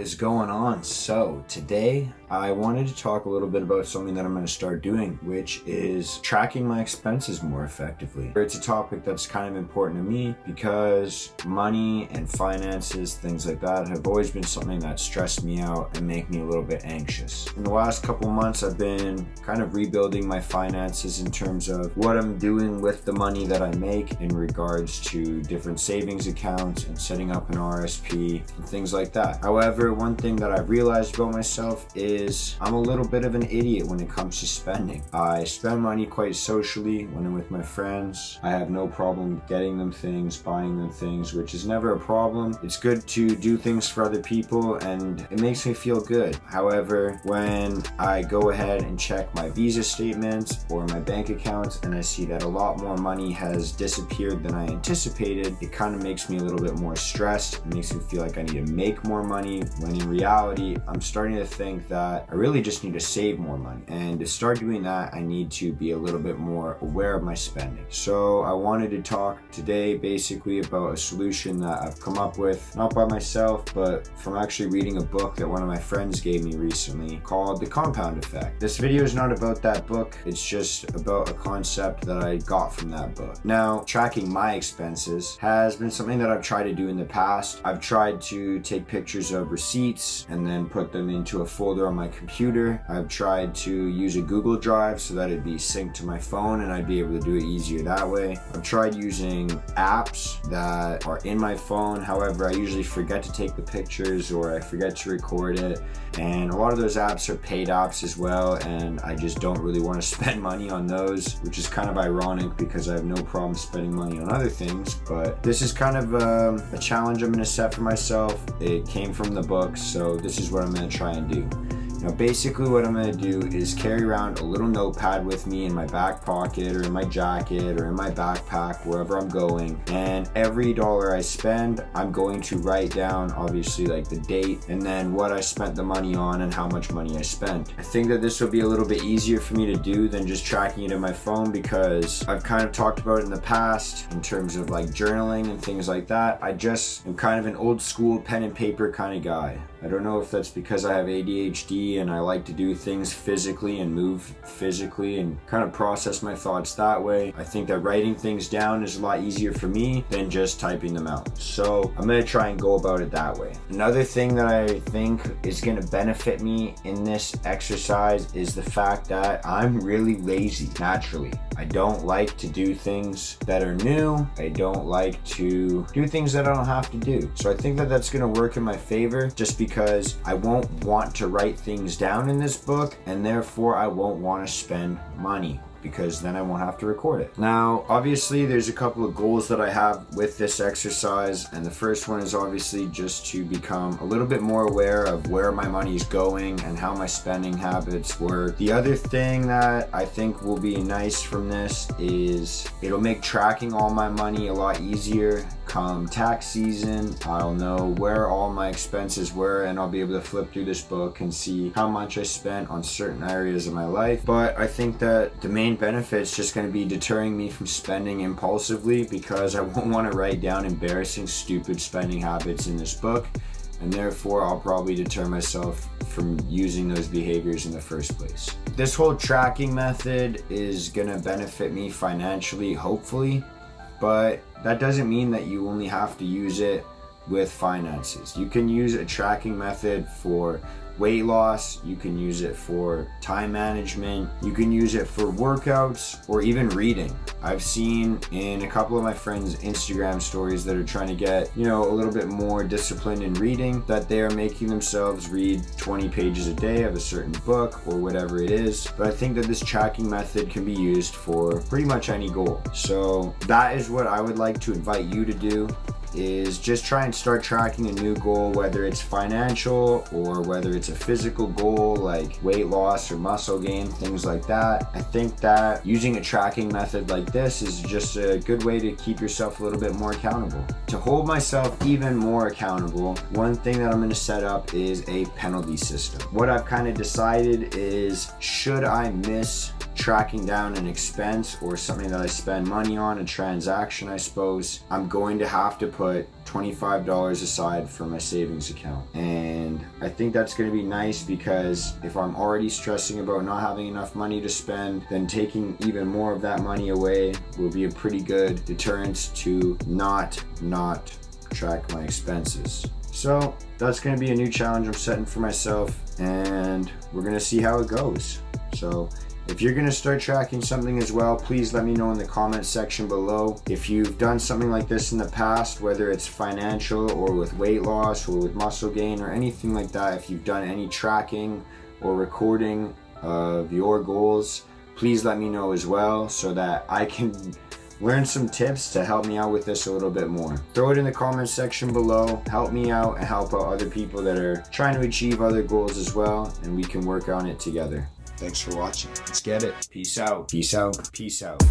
is going on? So today I wanted to talk a little bit about something that I'm going to start doing, which is tracking my expenses more effectively. It's a topic that's kind of important to me because money and finances, things like that, have always been something that stressed me out and make me a little bit anxious. In the last couple months, I've been kind of rebuilding my finances in terms of what I'm doing with the money that I make in regards to different savings accounts and setting up an RSP and things like that. However, one thing that I've realized about myself is I'm a little bit of an idiot when it comes to spending. I spend money quite socially when I'm with my friends. I have no problem getting them things, buying them things, which is never a problem. It's good to do things for other people and it makes me feel good. However, when I go ahead and check my Visa statements or my bank accounts and I see that a lot more money has disappeared than I anticipated, it kind of makes me a little bit more stressed. It makes me feel like I need to make more money, when in reality, I'm starting to think that I really just need to save more money. And to start doing that, I need to be a little bit more aware of my spending. So I wanted to talk today basically about a solution that I've come up with, not by myself, but from actually reading a book that one of my friends gave me recently called The Compound Effect. This video is not about that book, it's just about a concept that I got from that book. Now, tracking my expenses has been something that I've tried to do in the past. I've tried to take pictures of receipts and then put them into a folder on my computer. I've tried to use a Google Drive so that it'd be synced to my phone and I'd be able to do it easier that way. I've tried using apps that are in my phone. However, I usually forget to take the pictures or I forget to record it. And a lot of those apps are paid apps as well, and I just don't really want to spend money on those, which is kind of ironic because I have no problem spending money on other things. But this is kind of a challenge I'm going to set for myself. It came from the book, so this is what I'm going to try and do. Now, basically what I'm going to do is carry around a little notepad with me in my back pocket or in my jacket or in my backpack, wherever I'm going. And every dollar I spend, I'm going to write down, obviously, like the date and then what I spent the money on and how much money I spent. I think that this will be a little bit easier for me to do than just tracking it in my phone because I've kind of talked about it in the past in terms of like journaling and things like that. I just am kind of an old school pen and paper kind of guy. I don't know if that's because I have ADHD and I like to do things physically and move physically and kind of process my thoughts that way. I think that writing things down is a lot easier for me than just typing them out. So I'm going to try and go about it that way. Another thing that I think is going to benefit me in this exercise is the fact that I'm really lazy naturally. I don't like to do things that are new. I don't like to do things that I don't have to do. So I think that that's going to work in my favor just because I won't want to write things down in this book and therefore I won't want to spend money, because then I won't have to record it. Now, obviously, there's a couple of goals that I have with this exercise, and the first one is obviously just to become a little bit more aware of where my money is going and how my spending habits work. The other thing that I think will be nice from this is it'll make tracking all my money a lot easier. Come tax season, I'll know where all my expenses were and I'll be able to flip through this book and see how much I spent on certain areas of my life. But I think that the main benefit is just going to be deterring me from spending impulsively because I won't want to write down embarrassing, stupid spending habits in this book, and therefore I'll probably deter myself from using those behaviors in the first place. This whole tracking method is going to benefit me financially, hopefully, but that doesn't mean that you only have to use it with finances. You can use a tracking method for weight loss, you can use it for time management, you can use it for workouts or even reading. I've seen in a couple of my friends' Instagram stories that are trying to get, a little bit more disciplined in reading, that they are making themselves read 20 pages a day of a certain book or whatever it is. But I think that this tracking method can be used for pretty much any goal. So that is what I would like to invite you to do, is just try and start tracking a new goal, whether it's financial or whether it's a physical goal like weight loss or muscle gain, things like that. I think that using a tracking method like this is just a good way to keep yourself a little bit more accountable. To hold myself even more accountable, one thing that I'm going to set up is a penalty system. What I've kind of decided is, should I miss tracking down an expense or something that I spend money on, a transaction I suppose, I'm going to have to put $25 aside for my savings account. And I think that's going to be nice, because if I'm already stressing about not having enough money to spend, then taking even more of that money away will be a pretty good deterrent to not track my expenses. So that's going to be a new challenge I'm setting for myself, and we're going to see how it goes. So if you're going to start tracking something as well, please let me know in the comment section below. If you've done something like this in the past, whether it's financial or with weight loss or with muscle gain or anything like that, if you've done any tracking or recording of your goals, please let me know as well, so that I can learn some tips to help me out with this a little bit more. Throw it in the comment section below. Help me out and help out other people that are trying to achieve other goals as well, and we can work on it together. Thanks for watching. Let's get it. Peace out. Peace out. Peace out.